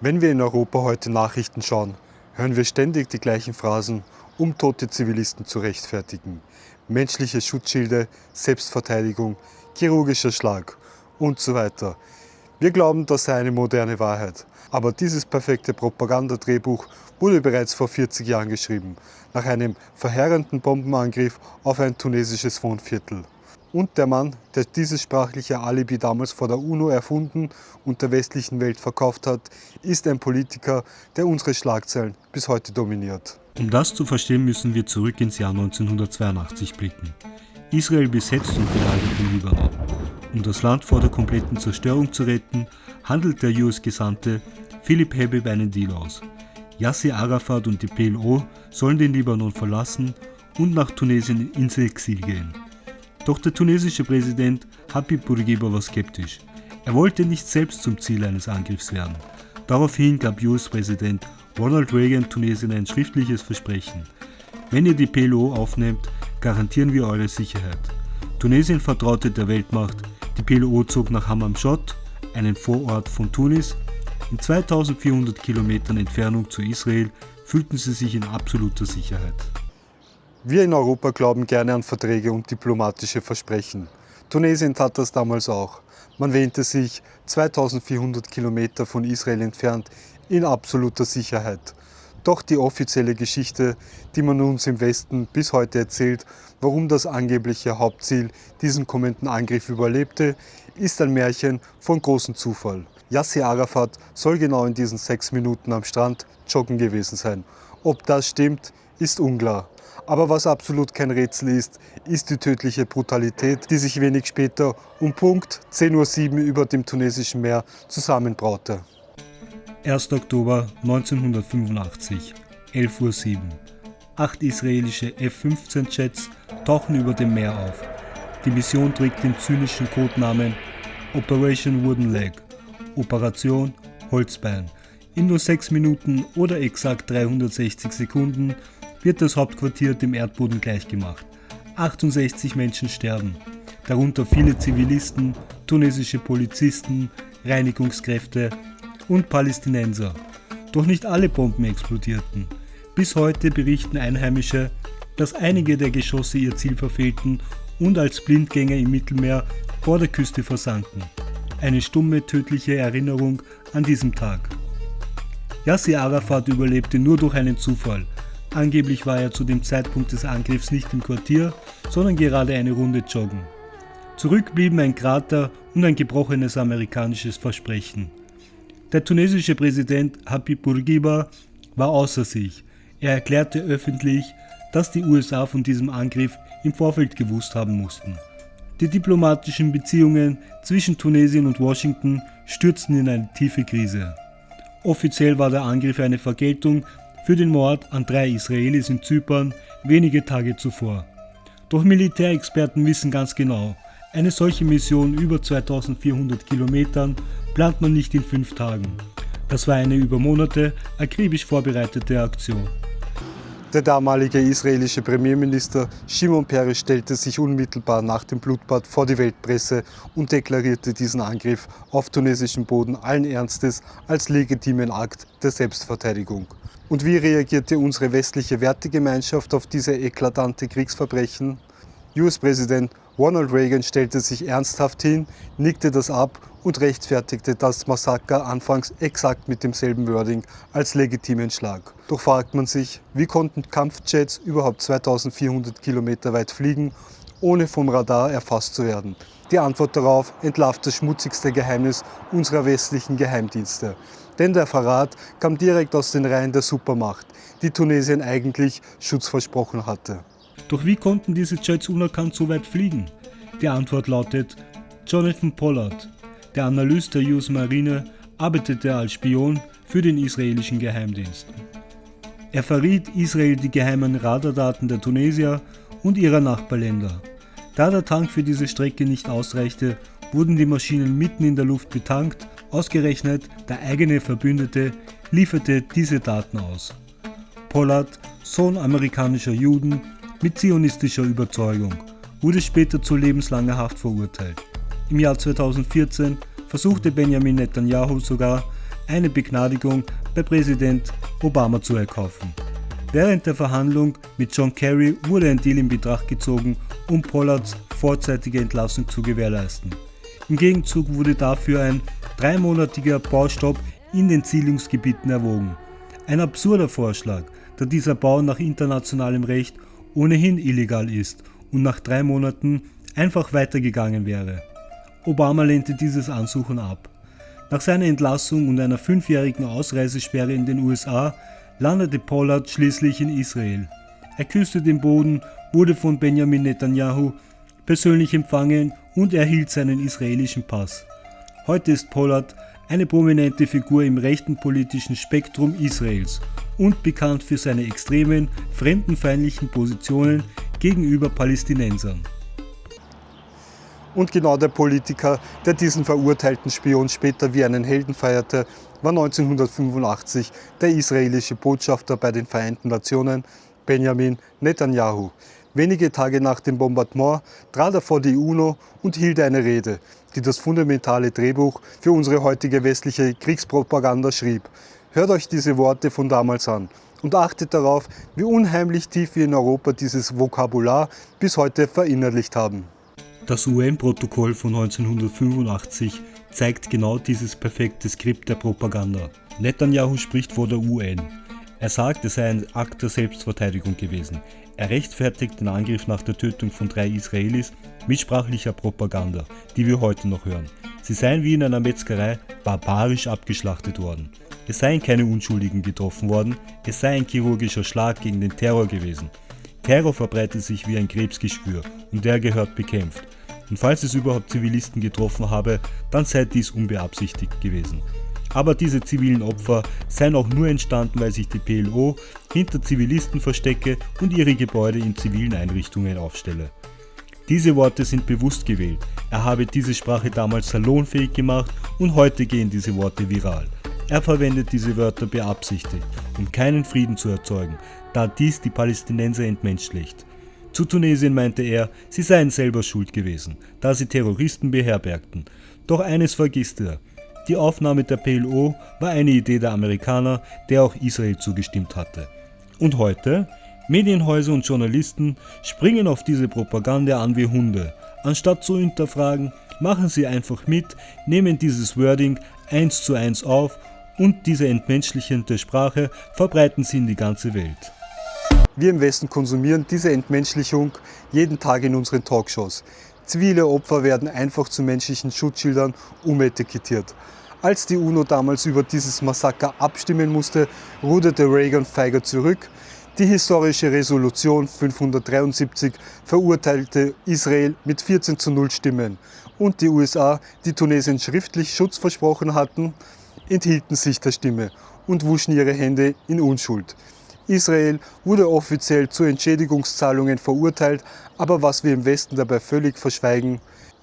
Wenn wir in Europa heute Nachrichten schauen, hören wir ständig die gleichen Phrasen, um tote Zivilisten zu rechtfertigen. Menschliche Schutzschilde, Selbstverteidigung, chirurgischer Schlag und so weiter. Wir glauben, das sei eine moderne Wahrheit. Aber dieses perfekte Propagandadrehbuch wurde bereits vor 40 Jahren geschrieben, nach einem verheerenden Bombenangriff auf ein tunesisches Wohnviertel. Und der Mann, der dieses sprachliche Alibi damals vor der UNO erfunden und der westlichen Welt verkauft hat, ist ein Politiker, der unsere Schlagzeilen bis heute dominiert. Um das zu verstehen, müssen wir zurück ins Jahr 1982 blicken. Israel besetzt und belagert den Libanon. Um das Land vor der kompletten Zerstörung zu retten, handelt der US-Gesandte Philipp Habib einen Deal aus. Yasser Arafat und die PLO sollen den Libanon verlassen und nach Tunesien ins Exil gehen. Doch der tunesische Präsident Habib Bourguiba war skeptisch. Er wollte nicht selbst zum Ziel eines Angriffs werden. Daraufhin gab US-Präsident Ronald Reagan Tunesien ein schriftliches Versprechen. Wenn ihr die PLO aufnehmt, garantieren wir eure Sicherheit. Tunesien vertraute der Weltmacht. Die PLO zog nach Hammamshot, einen Vorort von Tunis. In 2400 Kilometern Entfernung zu Israel fühlten sie sich in absoluter Sicherheit. Wir in Europa glauben gerne an Verträge und diplomatische Versprechen. Tunesien tat das damals auch. Man wähnte sich 2400 Kilometer von Israel entfernt in absoluter Sicherheit. Doch die offizielle Geschichte, die man uns im Westen bis heute erzählt, warum das angebliche Hauptziel diesen kommenden Angriff überlebte, ist ein Märchen von großem Zufall. Yasser Arafat soll genau in diesen 6 Minuten am Strand joggen gewesen sein. Ob das stimmt, ist unklar. Aber was absolut kein Rätsel ist, ist die tödliche Brutalität, die sich wenig später um Punkt 10:07 Uhr über dem tunesischen Meer zusammenbraute. 1. Oktober 1985, 11:07 Uhr. 8 israelische F-15-Jets tauchen über dem Meer auf. Die Mission trägt den zynischen Codenamen Operation Wooden Leg, Operation Holzbein. In nur 6 Minuten oder exakt 360 Sekunden wird das Hauptquartier dem Erdboden gleichgemacht. 68 Menschen sterben, darunter viele Zivilisten, tunesische Polizisten, Reinigungskräfte und Palästinenser. Doch nicht alle Bomben explodierten. Bis heute berichten Einheimische, dass einige der Geschosse ihr Ziel verfehlten und als Blindgänger im Mittelmeer vor der Küste versanken. Eine stumme, tödliche Erinnerung an diesem Tag. Yasser Arafat überlebte nur durch einen Zufall. Angeblich war er zu dem Zeitpunkt des Angriffs nicht im Quartier, sondern gerade eine Runde joggen. Zurück blieben ein Krater und ein gebrochenes amerikanisches Versprechen. Der tunesische Präsident Habib Bourguiba war außer sich. Er erklärte öffentlich, dass die USA von diesem Angriff im Vorfeld gewusst haben mussten. Die diplomatischen Beziehungen zwischen Tunesien und Washington stürzten in eine tiefe Krise. Offiziell war der Angriff eine Vergeltung für den Mord an 3 Israelis in Zypern wenige Tage zuvor. Doch Militärexperten wissen ganz genau, eine solche Mission über 2400 Kilometern plant man nicht in 5 Tagen. Das war eine über Monate akribisch vorbereitete Aktion. Der damalige israelische Premierminister Shimon Peres stellte sich unmittelbar nach dem Blutbad vor die Weltpresse und deklarierte diesen Angriff auf tunesischem Boden allen Ernstes als legitimen Akt der Selbstverteidigung. Und wie reagierte unsere westliche Wertegemeinschaft auf diese eklatante Kriegsverbrechen? US-Präsident Ronald Reagan stellte sich ernsthaft hin, nickte das ab und rechtfertigte das Massaker anfangs exakt mit demselben Wording als legitimen Schlag. Doch fragt man sich, wie konnten Kampfjets überhaupt 2400 Kilometer weit fliegen, ohne vom Radar erfasst zu werden? Die Antwort darauf entlarvt das schmutzigste Geheimnis unserer westlichen Geheimdienste. Denn der Verrat kam direkt aus den Reihen der Supermacht, die Tunesien eigentlich Schutz versprochen hatte. Doch wie konnten diese Jets unerkannt so weit fliegen? Die Antwort lautet: Jonathan Pollard, der Analyst der US-Marine, arbeitete als Spion für den israelischen Geheimdienst. Er verriet Israel die geheimen Radardaten der Tunesier und ihrer Nachbarländer. Da der Tank für diese Strecke nicht ausreichte, wurden die Maschinen mitten in der Luft betankt. Ausgerechnet der eigene Verbündete lieferte diese Daten aus. Pollard, Sohn amerikanischer Juden mit zionistischer Überzeugung, wurde später zu lebenslanger Haft verurteilt. Im Jahr 2014 versuchte Benjamin Netanyahu sogar, eine Begnadigung bei Präsident Obama zu erkaufen. Während der Verhandlung mit John Kerry wurde ein Deal in Betracht gezogen, um Pollards vorzeitige Entlassung zu gewährleisten. Im Gegenzug wurde dafür ein 3-monatiger Baustopp in den Siedlungsgebieten erwogen. Ein absurder Vorschlag, da dieser Bau nach internationalem Recht ohnehin illegal ist und nach 3 Monaten einfach weitergegangen wäre. Obama lehnte dieses Ansuchen ab. Nach seiner Entlassung und einer 5-jährigen Ausreisesperre in den USA landete Pollard schließlich in Israel. Er küsste den Boden, wurde von Benjamin Netanyahu persönlich empfangen und erhielt seinen israelischen Pass. Heute ist Pollard eine prominente Figur im rechten politischen Spektrum Israels und bekannt für seine extremen, fremdenfeindlichen Positionen gegenüber Palästinensern. Und genau der Politiker, der diesen verurteilten Spion später wie einen Helden feierte, war 1985 der israelische Botschafter bei den Vereinten Nationen, Benjamin Netanyahu. Wenige Tage nach dem Bombardement trat er vor die UNO und hielt eine Rede, die das fundamentale Drehbuch für unsere heutige westliche Kriegspropaganda schrieb. Hört euch diese Worte von damals an und achtet darauf, wie unheimlich tief wir in Europa dieses Vokabular bis heute verinnerlicht haben. Das UN-Protokoll von 1985 zeigt genau dieses perfekte Skript der Propaganda. Netanyahu spricht vor der UN. Er sagt, es sei ein Akt der Selbstverteidigung gewesen. Er rechtfertigt den Angriff nach der Tötung von 3 Israelis mit sprachlicher Propaganda, die wir heute noch hören. Sie seien wie in einer Metzgerei barbarisch abgeschlachtet worden. Es seien keine Unschuldigen getroffen worden, es sei ein chirurgischer Schlag gegen den Terror gewesen. Terror verbreitet sich wie ein Krebsgeschwür und der gehört bekämpft. Und falls es überhaupt Zivilisten getroffen habe, dann sei dies unbeabsichtigt gewesen. Aber diese zivilen Opfer seien auch nur entstanden, weil sich die PLO hinter Zivilisten verstecke und ihre Gebäude in zivilen Einrichtungen aufstelle. Diese Worte sind bewusst gewählt. Er habe diese Sprache damals salonfähig gemacht und heute gehen diese Worte viral. Er verwendet diese Wörter beabsichtigt, um keinen Frieden zu erzeugen, da dies die Palästinenser entmenschlicht. Zu Tunesien meinte er, sie seien selber schuld gewesen, da sie Terroristen beherbergten. Doch eines vergisst er. Die Aufnahme der PLO war eine Idee der Amerikaner, der auch Israel zugestimmt hatte. Und heute? Medienhäuser und Journalisten springen auf diese Propaganda an wie Hunde. Anstatt zu hinterfragen, machen sie einfach mit, nehmen dieses Wording 1:1 auf und diese entmenschlichende Sprache verbreiten sie in die ganze Welt. Wir im Westen konsumieren diese Entmenschlichung jeden Tag in unseren Talkshows. Zivile Opfer werden einfach zu menschlichen Schutzschildern umetikettiert. Als die UNO damals über dieses Massaker abstimmen musste, ruderte Reagan feige zurück. Die historische Resolution 573 verurteilte Israel mit 14:0 Stimmen. Und die USA, die Tunesien schriftlich Schutz versprochen hatten, enthielten sich der Stimme und wuschen ihre Hände in Unschuld. Israel wurde offiziell zu Entschädigungszahlungen verurteilt, aber was wir im Westen dabei völlig verschweigen,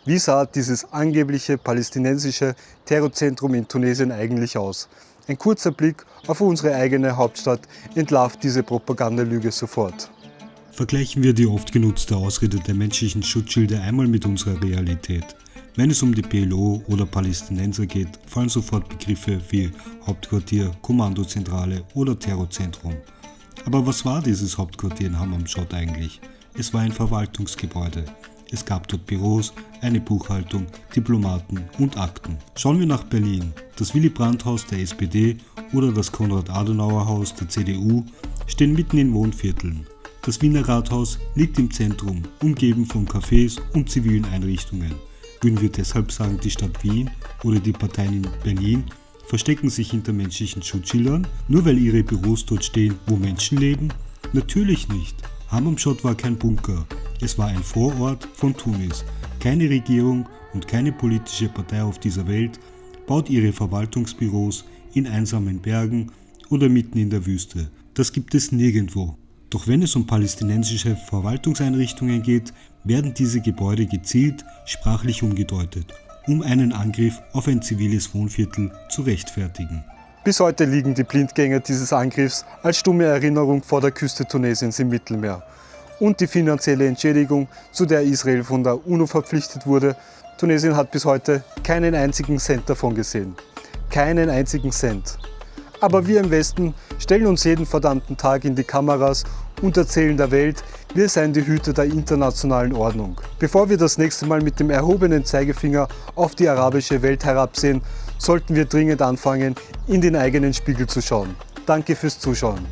wie sah dieses angebliche palästinensische Terrorzentrum in Tunesien eigentlich aus? Ein kurzer Blick auf unsere eigene Hauptstadt entlarvt diese Propagandalüge sofort. Vergleichen wir die oft genutzte Ausrede der menschlichen Schutzschilde einmal mit unserer Realität. Wenn es um die PLO oder Palästinenser geht, fallen sofort Begriffe wie Hauptquartier, Kommandozentrale oder Terrorzentrum. Aber was war dieses Hauptquartier in Hammamschodt eigentlich? Es war ein Verwaltungsgebäude. Es gab dort Büros, eine Buchhaltung, Diplomaten und Akten. Schauen wir nach Berlin. Das Willy-Brandt-Haus der SPD oder das Konrad-Adenauer-Haus der CDU stehen mitten in Wohnvierteln. Das Wiener Rathaus liegt im Zentrum, umgeben von Cafés und zivilen Einrichtungen. Würden wir deshalb sagen, die Stadt Wien oder die Parteien in Berlin verstecken sich hinter menschlichen Schutzschildern, nur weil ihre Büros dort stehen, wo Menschen leben? Natürlich nicht. Hammamschodt war kein Bunker, es war ein Vorort von Tunis. Keine Regierung und keine politische Partei auf dieser Welt baut ihre Verwaltungsbüros in einsamen Bergen oder mitten in der Wüste. Das gibt es nirgendwo. Doch wenn es um palästinensische Verwaltungseinrichtungen geht, werden diese Gebäude gezielt sprachlich umgedeutet, um einen Angriff auf ein ziviles Wohnviertel zu rechtfertigen. Bis heute liegen die Blindgänger dieses Angriffs als stumme Erinnerung vor der Küste Tunesiens im Mittelmeer. Und die finanzielle Entschädigung, zu der Israel von der UNO verpflichtet wurde, Tunesien hat bis heute keinen einzigen Cent davon gesehen. keinen einzigen Cent. Aber wir im Westen stellen uns jeden verdammten Tag in die Kameras und erzählen der Welt, wir seien die Hüter der internationalen Ordnung. Bevor wir das nächste Mal mit dem erhobenen Zeigefinger auf die arabische Welt herabsehen, sollten wir dringend anfangen, in den eigenen Spiegel zu schauen. Danke fürs Zuschauen.